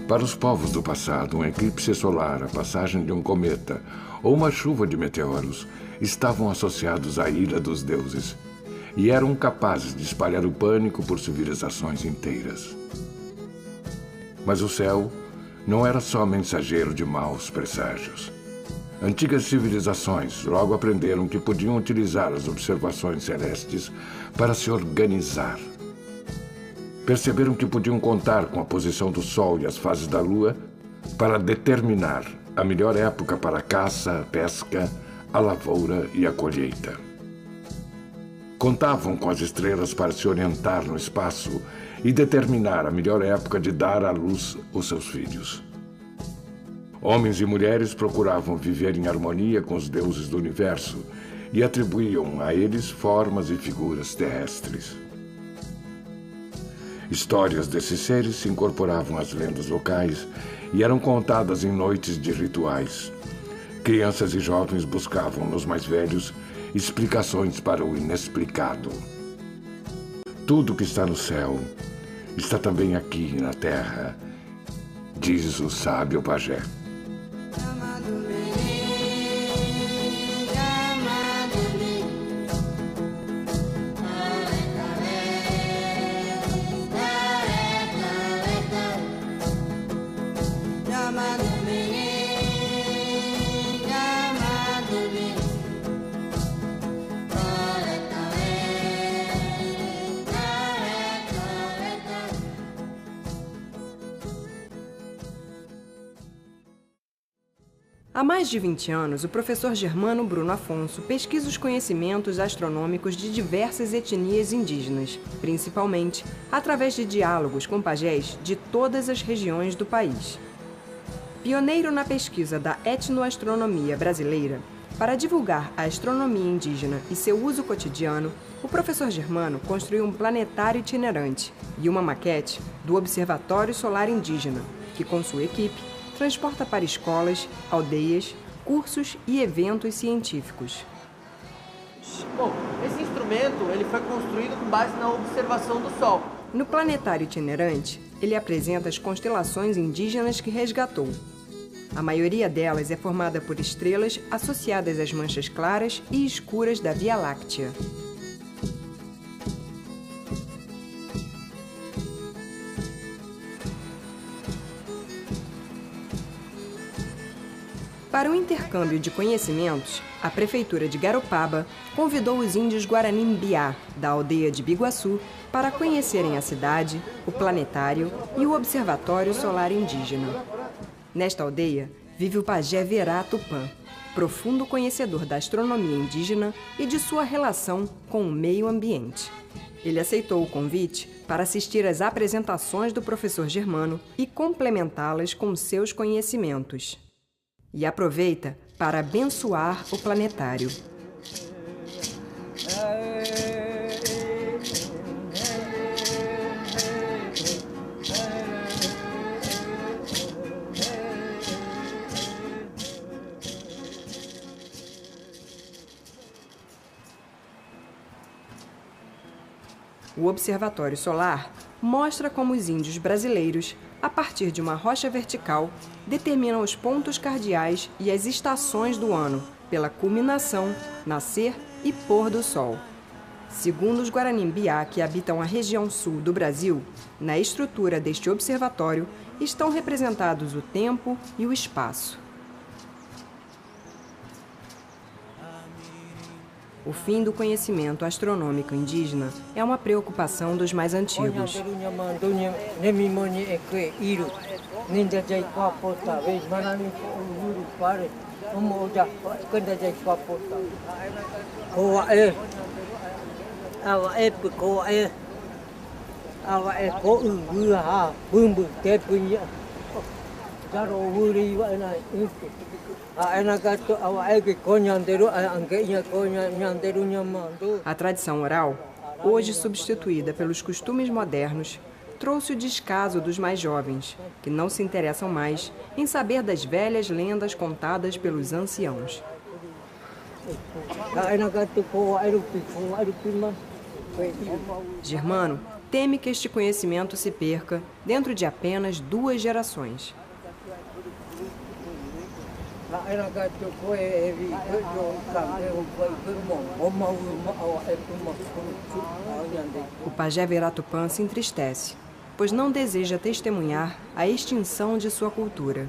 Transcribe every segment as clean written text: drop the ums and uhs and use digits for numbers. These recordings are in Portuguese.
Para os povos do passado, um eclipse solar, a passagem de um cometa ou uma chuva de meteoros estavam associados à ira dos deuses e eram capazes de espalhar o pânico por civilizações inteiras. Mas o céu não era só mensageiro de maus presságios. Antigas civilizações logo aprenderam que podiam utilizar as observações celestes para se organizar. Perceberam que podiam contar com a posição do Sol e as fases da Lua para determinar a melhor época para a caça, a pesca, a lavoura e a colheita. Contavam com as estrelas para se orientar no espaço e determinar a melhor época de dar à luz os seus filhos. Homens e mulheres procuravam viver em harmonia com os deuses do universo e atribuíam a eles formas e figuras terrestres. Histórias desses seres se incorporavam às lendas locais e eram contadas em noites de rituais. Crianças e jovens buscavam nos mais velhos explicações para o inexplicado. Tudo que está no céu está também aqui na terra, diz o sábio pajé. Há mais de 20 anos, o professor Germano Bruno Afonso pesquisa os conhecimentos astronômicos de diversas etnias indígenas, principalmente através de diálogos com pajés de todas as regiões do país. Pioneiro na pesquisa da etnoastronomia brasileira, para divulgar a astronomia indígena e seu uso cotidiano, o professor Germano construiu um planetário itinerante e uma maquete do Observatório Solar Indígena, que, com sua equipe, transporta para escolas, aldeias, cursos e eventos científicos. Bom, esse instrumento ele foi construído com base na observação do Sol. No planetário itinerante, ele apresenta as constelações indígenas que resgatou. A maioria delas é formada por estrelas associadas às manchas claras e escuras da Via Láctea. Para o intercâmbio de conhecimentos, a Prefeitura de Garopaba convidou os índios Guarani-Mbiá, da aldeia de Biguaçu, para conhecerem a cidade, o planetário e o Observatório Solar Indígena. Nesta aldeia, vive o pajé Verá Tupã, profundo conhecedor da astronomia indígena e de sua relação com o meio ambiente. Ele aceitou o convite para assistir às apresentações do professor Germano e complementá-las com seus conhecimentos. E aproveita para abençoar o planetário. O Observatório Solar mostra como os índios brasileiros, a partir de uma rocha vertical, determinam os pontos cardeais e as estações do ano, pela culminação, nascer e pôr do sol. Segundo os Guarani-Mbiá, que habitam a região sul do Brasil, na estrutura deste observatório estão representados o tempo e o espaço. O fim do conhecimento astronômico indígena é uma preocupação dos mais antigos. A tradição oral, hoje substituída pelos costumes modernos, trouxe o descaso dos mais jovens, que não se interessam mais em saber das velhas lendas contadas pelos anciãos. Germano teme que este conhecimento se perca dentro de apenas 2 gerações. O pajé Veratupã se entristece, pois não deseja testemunhar a extinção de sua cultura.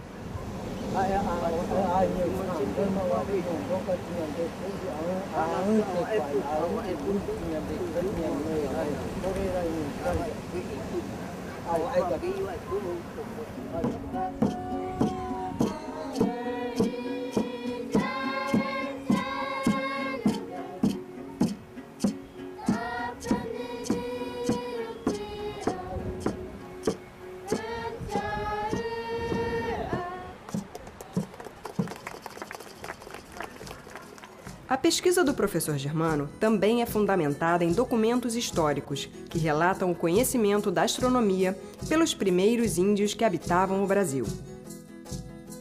A pesquisa do professor Germano também é fundamentada em documentos históricos que relatam o conhecimento da astronomia pelos primeiros índios que habitavam o Brasil.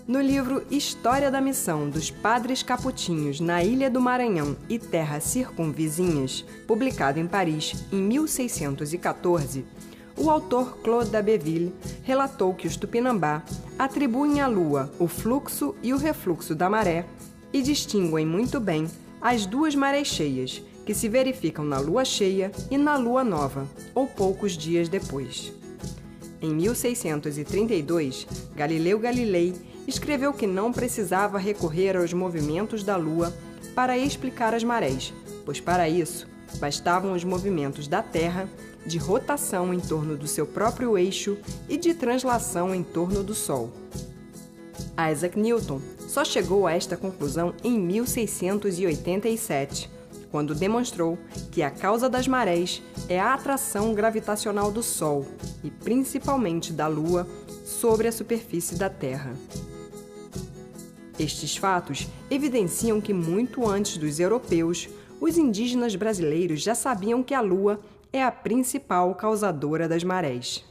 No livro História da Missão dos Padres Caputinhos na Ilha do Maranhão e Terras Circunvizinhas, publicado em Paris em 1614, o autor Claude d'Abbeville relatou que os Tupinambá atribuem à Lua o fluxo e o refluxo da maré e distinguem muito bem as 2 marés cheias, que se verificam na lua cheia e na lua nova, ou poucos dias depois. Em 1632, Galileu Galilei escreveu que não precisava recorrer aos movimentos da lua para explicar as marés, pois para isso bastavam os movimentos da Terra de rotação em torno do seu próprio eixo e de translação em torno do Sol. Isaac Newton só chegou a esta conclusão em 1687, quando demonstrou que a causa das marés é a atração gravitacional do Sol e principalmente da Lua sobre a superfície da Terra. Estes fatos evidenciam que muito antes dos europeus, os indígenas brasileiros já sabiam que a Lua é a principal causadora das marés.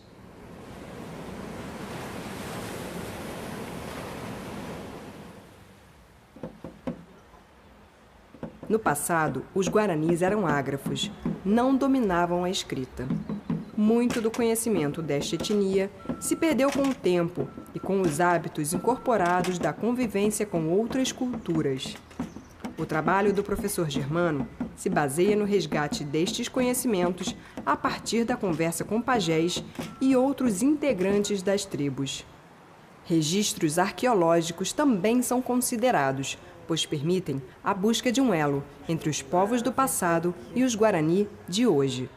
No passado, os guaranis eram ágrafos, não dominavam a escrita. Muito do conhecimento desta etnia se perdeu com o tempo e com os hábitos incorporados da convivência com outras culturas. O trabalho do professor Germano se baseia no resgate destes conhecimentos a partir da conversa com pajés e outros integrantes das tribos. Registros arqueológicos também são considerados, pois permitem a busca de um elo entre os povos do passado e os Guarani de hoje.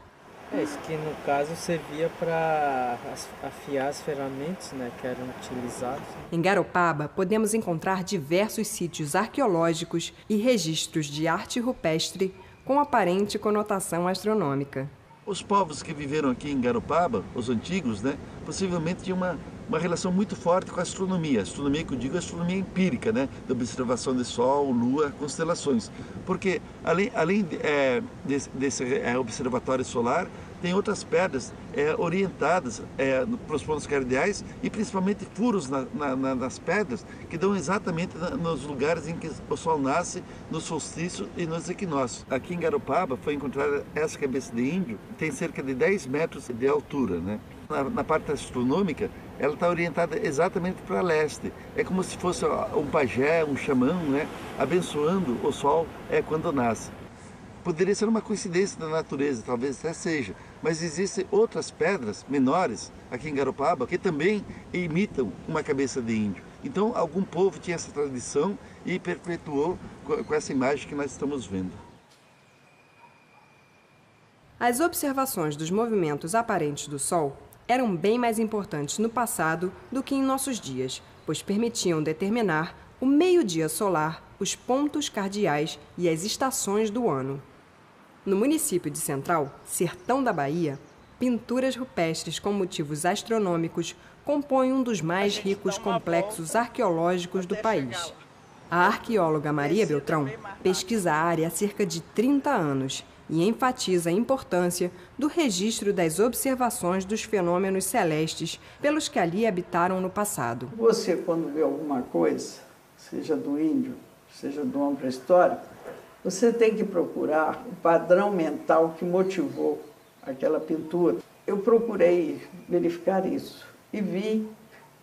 Isso que no caso servia para afiar as ferramentas, né, que eram utilizadas. Em Garopaba podemos encontrar diversos sítios arqueológicos e registros de arte rupestre com aparente conotação astronômica. Os povos que viveram aqui em Garopaba, os antigos, né, possivelmente tinham uma relação muito forte com a astronomia. A astronomia que eu digo é a astronomia empírica, né, da observação de Sol, Lua, constelações. Porque além desse observatório solar, tem outras pedras orientadas para os pontos cardeais e principalmente furos nas pedras que dão exatamente nos lugares em que o Sol nasce, no solstício e nos equinócios. Aqui em Garopaba foi encontrada essa cabeça de índio, tem cerca de 10 metros de altura, né? Na parte astronômica, ela está orientada exatamente para leste. É como se fosse um pajé, um xamã, né, abençoando o Sol quando nasce. Poderia ser uma coincidência da natureza, talvez até seja, mas existem outras pedras menores aqui em Garopaba que também imitam uma cabeça de índio. Então, algum povo tinha essa tradição e perpetuou com essa imagem que nós estamos vendo. As observações dos movimentos aparentes do Sol eram bem mais importantes no passado do que em nossos dias, pois permitiam determinar o meio-dia solar, os pontos cardeais e as estações do ano. No município de Central, sertão da Bahia, pinturas rupestres com motivos astronômicos compõem um dos mais ricos complexos arqueológicos do país. A arqueóloga Maria Beltrão pesquisa a área há cerca de 30 anos e enfatiza a importância do registro das observações dos fenômenos celestes pelos que ali habitaram no passado. Você, quando vê alguma coisa, seja do índio, seja do homem pré-histórico, Você tem que procurar o padrão mental que motivou aquela pintura. Eu procurei verificar isso e vi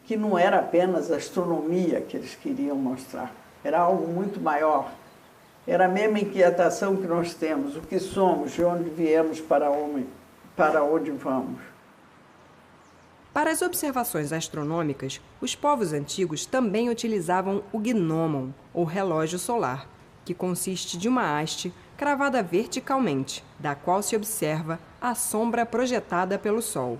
que não era apenas a astronomia que eles queriam mostrar, era algo muito maior. Era a mesma inquietação que nós temos, o que somos, de onde viemos, para onde vamos. Para as observações astronômicas, os povos antigos também utilizavam o gnomon, ou relógio solar, que consiste de uma haste cravada verticalmente, da qual se observa a sombra projetada pelo Sol.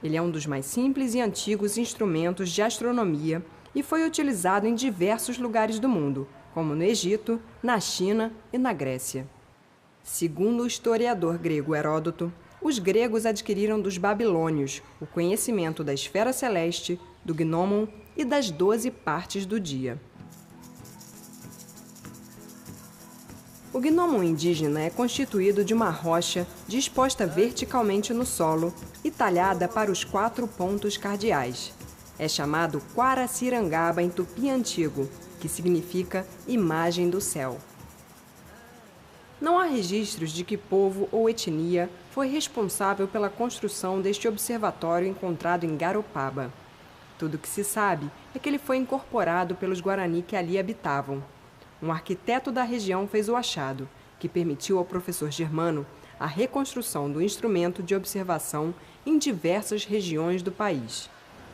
Ele é um dos mais simples e antigos instrumentos de astronomia e foi utilizado em diversos lugares do mundo, como no Egito, na China e na Grécia. Segundo o historiador grego Heródoto, os gregos adquiriram dos babilônios o conhecimento da esfera celeste, do gnomon e das 12 partes do dia. O gnomon indígena é constituído de uma rocha disposta verticalmente no solo e talhada para os 4 pontos cardeais. É chamado Quaracirangaba em tupi antigo, que significa imagem do céu. Não há registros de que povo ou etnia foi responsável pela construção deste observatório encontrado em Garopaba. Tudo o que se sabe é que ele foi incorporado pelos Guarani que ali habitavam. Um arquiteto da região fez o achado, que permitiu ao professor Germano a reconstrução do instrumento de observação em diversas regiões do país.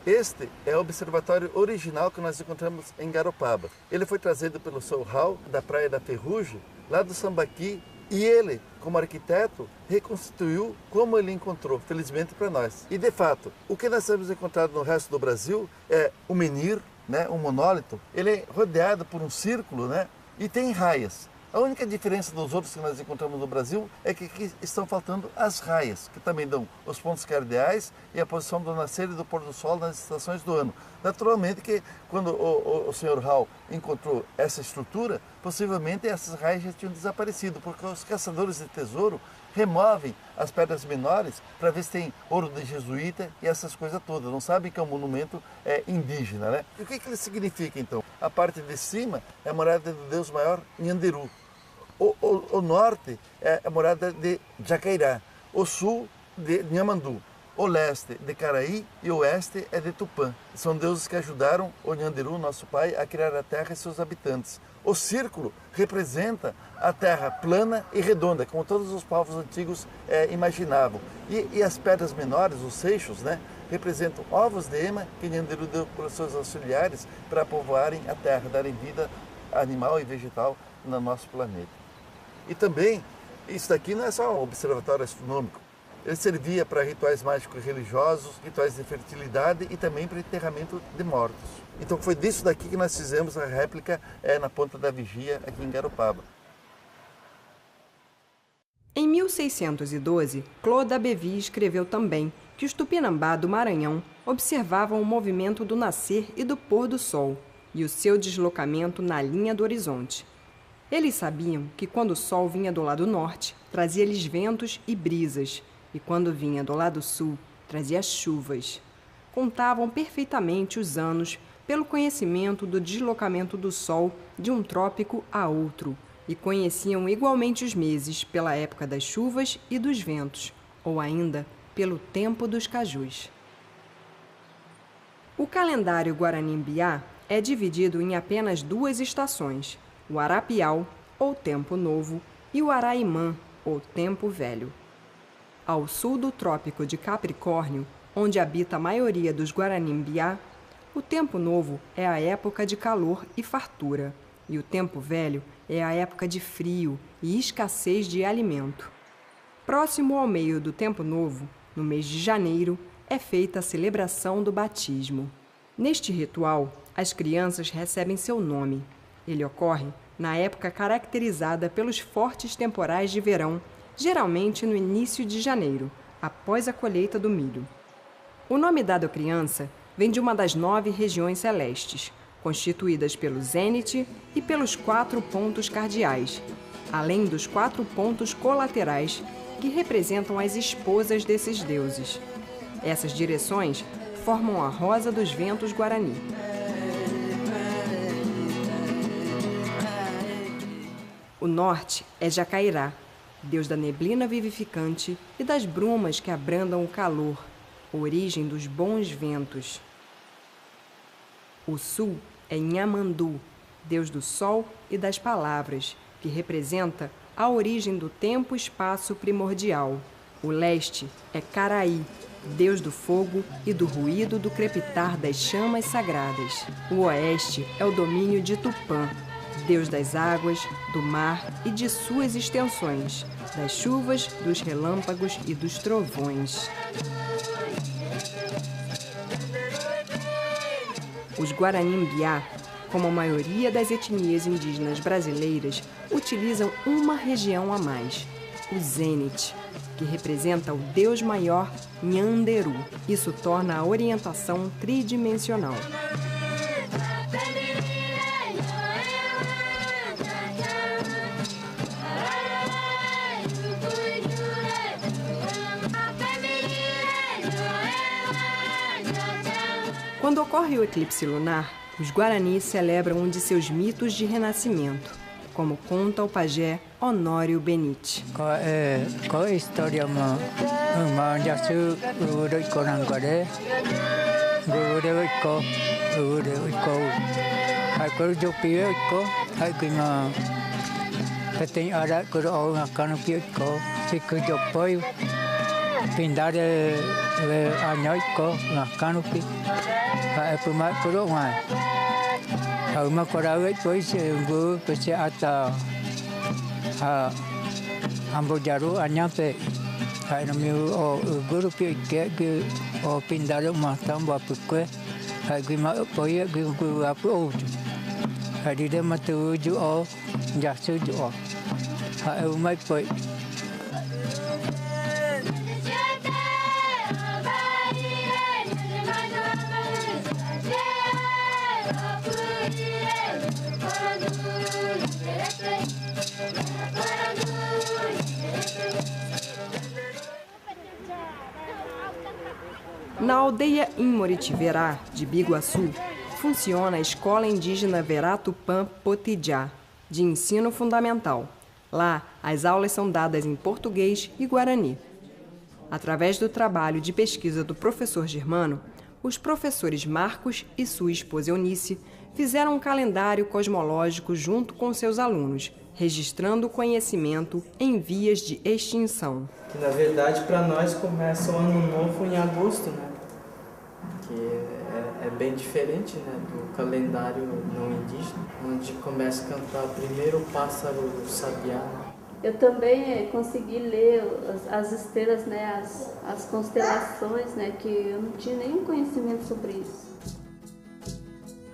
Este é o observatório original que nós encontramos em Garopaba. Ele foi trazido pelo Sr. Hall, da Praia da Ferrugem, lá do Sambaqui, e ele, como arquiteto, reconstituiu como ele encontrou, felizmente para nós. E, de fato, o que nós temos encontrado no resto do Brasil é o menhir, né, um monólito. Ele é rodeado por um círculo, né, e tem raias. A única diferença dos outros que nós encontramos no Brasil é que aqui estão faltando as raias, que também dão os pontos cardeais e a posição do nascer e do pôr do sol nas estações do ano. Naturalmente que quando o Sr. Hall encontrou essa estrutura, possivelmente essas raias já tinham desaparecido, porque os caçadores de tesouro removem as pedras menores para ver se tem ouro de jesuíta e essas coisas todas. Não sabem que é um monumento indígena, né? E o que ele significa então? A parte de cima é a morada do Deus maior, Nhanderu. O norte é a morada de Jacairá, o sul de Nhamandu, o leste de Caraí e o oeste é de Tupã. São deuses que ajudaram o Nhanderu, nosso pai, a criar a terra e seus habitantes. O círculo representa a terra plana e redonda, como todos os povos antigos imaginavam. E as pedras menores, os seixos, né, representam ovos de ema que Nhanderu deu para os seus auxiliares para povoarem a terra, darem vida animal e vegetal no nosso planeta. E também, isso daqui não é só um observatório astronômico. Ele servia para rituais mágicos religiosos, rituais de fertilidade e também para enterramento de mortos. Então foi disso daqui que nós fizemos a réplica na Ponta da Vigia, aqui em Garopaba. Em 1612, Claude Abévy escreveu também que os Tupinambá do Maranhão observavam o movimento do nascer e do pôr do sol e o seu deslocamento na linha do horizonte. Eles sabiam que quando o sol vinha do lado norte, trazia-lhes ventos e brisas, e quando vinha do lado sul, trazia chuvas. Contavam perfeitamente os anos pelo conhecimento do deslocamento do sol de um trópico a outro, e conheciam igualmente os meses pela época das chuvas e dos ventos, ou ainda pelo tempo dos cajus. O calendário Guarani-Mbiá é dividido em apenas 2 estações, o Arapiau, ou Tempo Novo, e o Araimã, ou Tempo Velho. Ao sul do Trópico de Capricórnio, onde habita a maioria dos Guarani-Mbiá, o Tempo Novo é a época de calor e fartura, e o Tempo Velho é a época de frio e escassez de alimento. Próximo ao meio do Tempo Novo, no mês de janeiro, é feita a celebração do batismo. Neste ritual, as crianças recebem seu nome. Ele ocorre na época caracterizada pelos fortes temporais de verão, geralmente no início de janeiro, após a colheita do milho. O nome dado à criança vem de uma das 9 regiões celestes, constituídas pelo zênite e pelos 4 pontos cardeais, além dos 4 pontos colaterais, que representam as esposas desses deuses. Essas direções formam a rosa dos ventos Guarani. O norte é Jacairá, deus da neblina vivificante e das brumas que abrandam o calor, origem dos bons ventos. O sul é Nhamandu, deus do sol e das palavras, que representa a origem do tempo-espaço primordial. O leste é Caraí, deus do fogo e do ruído do crepitar das chamas sagradas. O oeste é o domínio de Tupã, deus das águas, do mar e de suas extensões, das chuvas, dos relâmpagos e dos trovões. Os Guarani-Mbiá, como a maioria das etnias indígenas brasileiras, utilizam uma região a mais, o Zênite, que representa o deus maior Nhanderu. Isso torna a orientação tridimensional. Quando ocorre o eclipse lunar, os Guaranis celebram um de seus mitos de renascimento, como conta o pajé Honório Benite. Qual é a história uma coragem depois eu pensei até ambojaru anyape aí no meu guru que o pindaram uma tamba porque aí que mais apoia que o apoio aí de matu ju o já se ju o aí o mais foi Na aldeia Imoritiverá, de Biguaçu, funciona a Escola Indígena Verá Tupã Potijá, de ensino fundamental. Lá, as aulas são dadas em português e guarani. Através do trabalho de pesquisa do professor Germano, os professores Marcos e sua esposa Eunice fizeram um calendário cosmológico junto com seus alunos, registrando o conhecimento em vias de extinção. Na verdade, para nós começa o ano novo em agosto, né? Que é bem diferente, né, do calendário não indígena, onde começa a cantar primeiro o pássaro sabiá. Né? Eu também consegui ler as estrelas, né, as constelações, né, que eu não tinha nenhum conhecimento sobre isso.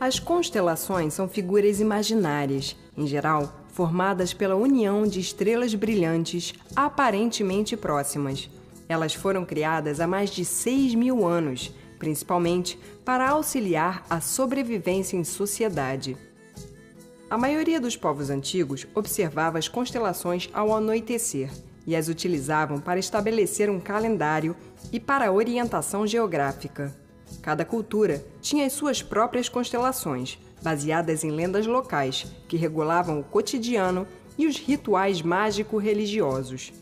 As constelações são figuras imaginárias, em geral, formadas pela união de estrelas brilhantes aparentemente próximas. Elas foram criadas há mais de 6.000 anos, principalmente para auxiliar a sobrevivência em sociedade. A maioria dos povos antigos observava as constelações ao anoitecer e as utilizavam para estabelecer um calendário e para orientação geográfica. Cada cultura tinha as suas próprias constelações, baseadas em lendas locais, que regulavam o cotidiano e os rituais mágico-religiosos.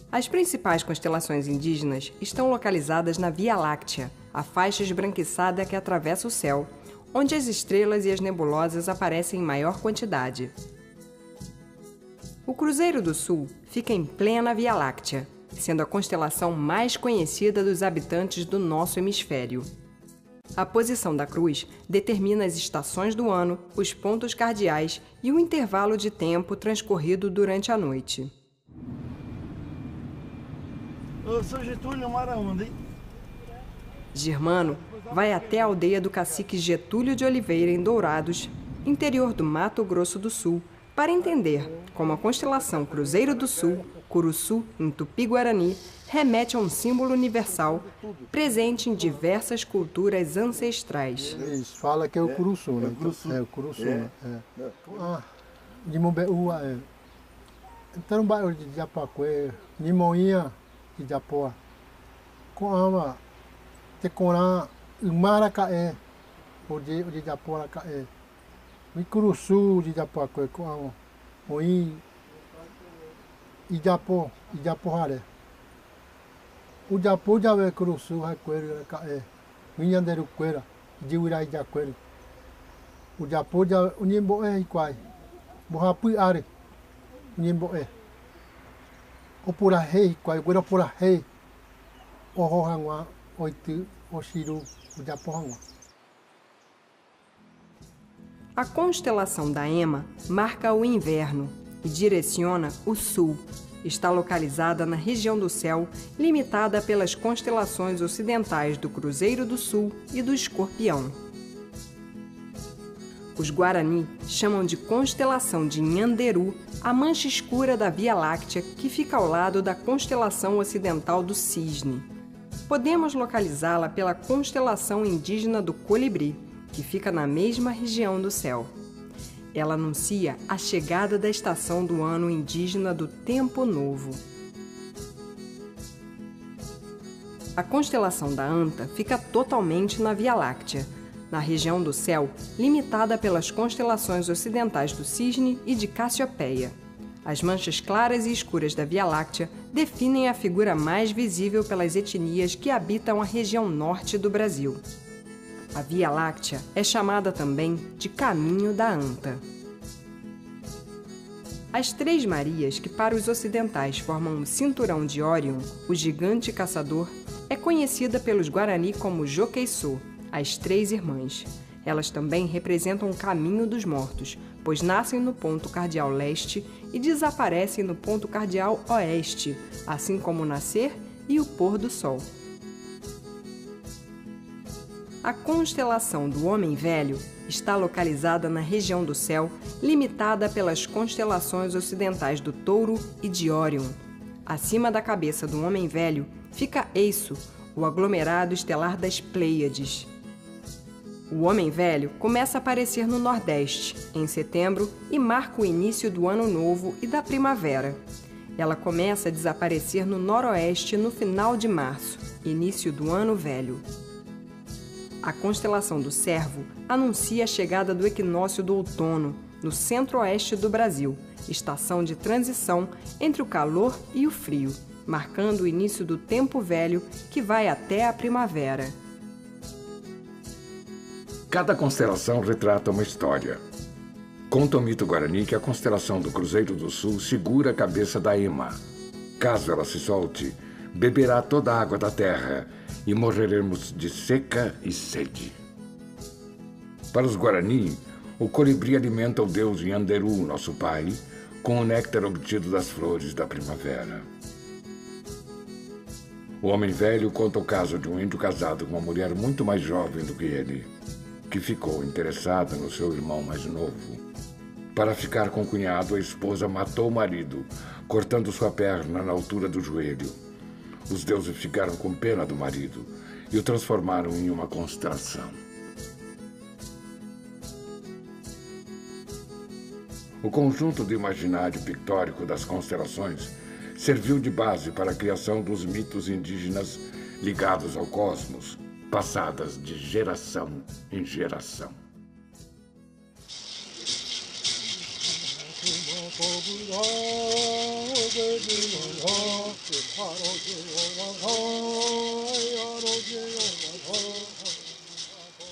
As principais constelações indígenas estão localizadas na Via Láctea, a faixa esbranquiçada que atravessa o céu, onde as estrelas e as nebulosas aparecem em maior quantidade. O Cruzeiro do Sul fica em plena Via Láctea, sendo a constelação mais conhecida dos habitantes do nosso hemisfério. A posição da cruz determina as estações do ano, os pontos cardeais e o intervalo de tempo transcorrido durante a noite. Ô, seu Getúlio mora onde, hein? Germano vai até a aldeia do cacique Getúlio de Oliveira, em Dourados, interior do Mato Grosso do Sul, para entender como a constelação Cruzeiro do Sul, Curuçu, em Tupi-Guarani, remete a um símbolo universal presente em diversas culturas ancestrais. Eles falam que é o Curuçu, né? É o Curuçu, né? De Mombeúa, então, no bairro de Japacué, Nimoinha de Japoa, Coama, Tecorã, Maracaé, o de Japoa, Maracaé, Curuçu de Japacué, Coama, Oi Ijapo Hare. O Japão já veio cruzou a coelho, minha deru coelho, de virar já coelho. O Japão já o nimbo igual, borrapui are, o nimbo o pura rei, igual o pura rei, o rohangwa, o shiru, o Japão. A constelação da Ema marca o inverno e direciona o sul. Está localizada na região do céu, limitada pelas constelações ocidentais do Cruzeiro do Sul e do Escorpião. Os Guarani chamam de constelação de Nhanderu a mancha escura da Via Láctea que fica ao lado da constelação ocidental do Cisne. Podemos localizá-la pela constelação indígena do Colibri, que fica na mesma região do céu. Ela anuncia a chegada da estação do ano indígena do Tempo Novo. A constelação da Anta fica totalmente na Via Láctea, na região do céu limitada pelas constelações ocidentais do Cisne e de Cassiopeia. As manchas claras e escuras da Via Láctea definem a figura mais visível pelas etnias que habitam a região norte do Brasil. A Via Láctea é chamada também de Caminho da Anta. As Três Marias, que para os ocidentais formam o cinturão de Órion, o gigante caçador, é conhecida pelos Guarani como Joqueiçô, as Três Irmãs. Elas também representam o caminho dos mortos, pois nascem no ponto cardial leste e desaparecem no ponto cardial oeste, assim como o nascer e o pôr do sol. A constelação do Homem Velho está localizada na região do céu, limitada pelas constelações ocidentais do Touro e de Órion. Acima da cabeça do Homem Velho fica Eiço, o aglomerado estelar das Pleiades. O Homem Velho começa a aparecer no Nordeste, em setembro, e marca o início do Ano Novo e da primavera. Ela começa a desaparecer no Noroeste no final de março, início do Ano Velho. A constelação do Cervo anuncia a chegada do equinócio do outono, no centro-oeste do Brasil, estação de transição entre o calor e o frio, marcando o início do tempo velho que vai até a primavera. Cada constelação retrata uma história. Conta o mito guarani que a constelação do Cruzeiro do Sul segura a cabeça da Ema. Caso ela se solte, beberá toda a água da terra e morreremos de seca e sede. Para os Guarani, o colibri alimenta o deus Nhanderu, nosso pai, com o néctar obtido das flores da primavera. O Homem Velho conta o caso de um índio casado com uma mulher muito mais jovem do que ele, que ficou interessada no seu irmão mais novo. Para ficar com o cunhado, a esposa matou o marido, cortando sua perna na altura do joelho. Os deuses ficaram com pena do marido e o transformaram em uma constelação. O conjunto do imaginário pictórico das constelações serviu de base para a criação dos mitos indígenas ligados ao cosmos, passadas de geração em geração.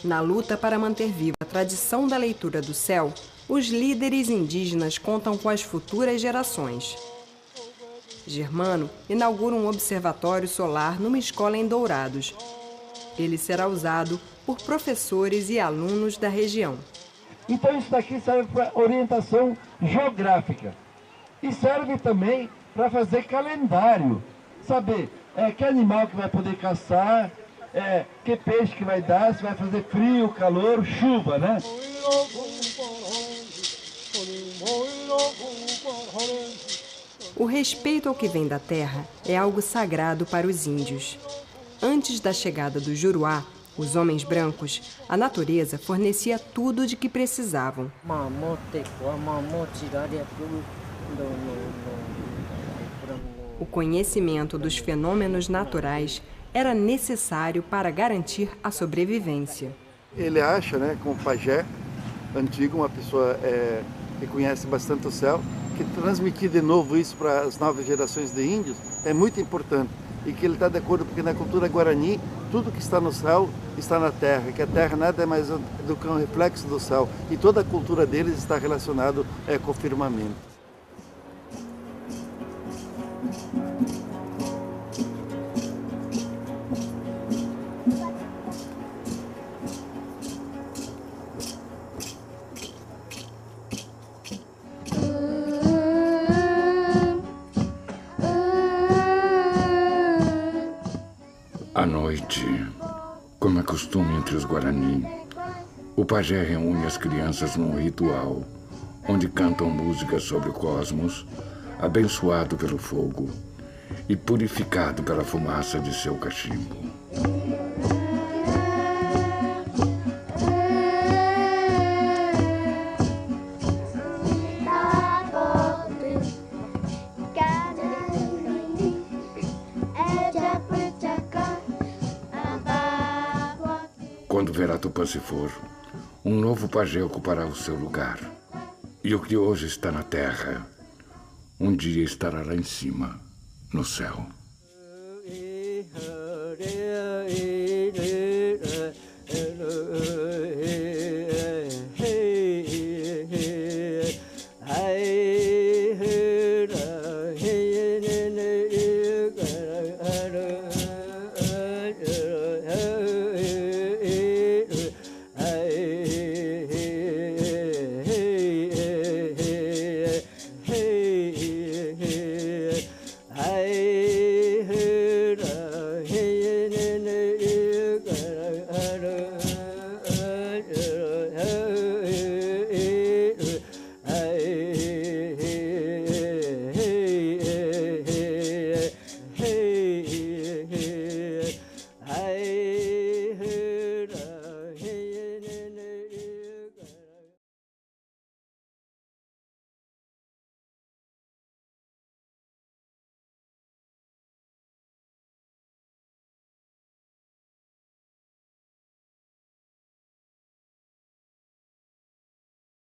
Na luta para manter viva a tradição da leitura do céu, os líderes indígenas contam com as futuras gerações. Germano inaugura um observatório solar numa escola em Dourados. Ele será usado por professores e alunos da região. Então isso daqui serve para orientação geográfica e serve também para fazer calendário, saber que animal que vai poder caçar, que peixe que vai dar, se vai fazer frio, calor, chuva, né? O respeito ao que vem da terra é algo sagrado para os índios. Antes da chegada do Juruá, os homens brancos, a natureza fornecia tudo de que precisavam. O conhecimento dos fenômenos naturais era necessário para garantir a sobrevivência. Ele acha, como pajé antigo, uma pessoa que conhece bastante o céu, que transmitir de novo isso para as novas gerações de índios é muito importante. E que ele está de acordo, porque na cultura guarani, tudo que está no céu está na terra, que a terra nada é mais do que um reflexo do céu. E toda a cultura deles está relacionada com o firmamento. À noite, como é costume entre os Guarani, o pajé reúne as crianças num ritual, onde cantam músicas sobre o cosmos, abençoado pelo fogo e purificado pela fumaça de seu cachimbo. Quando Verá Tupã se for, um novo pajé ocupará o seu lugar. E o que hoje está na terra, um dia estará lá em cima, no céu.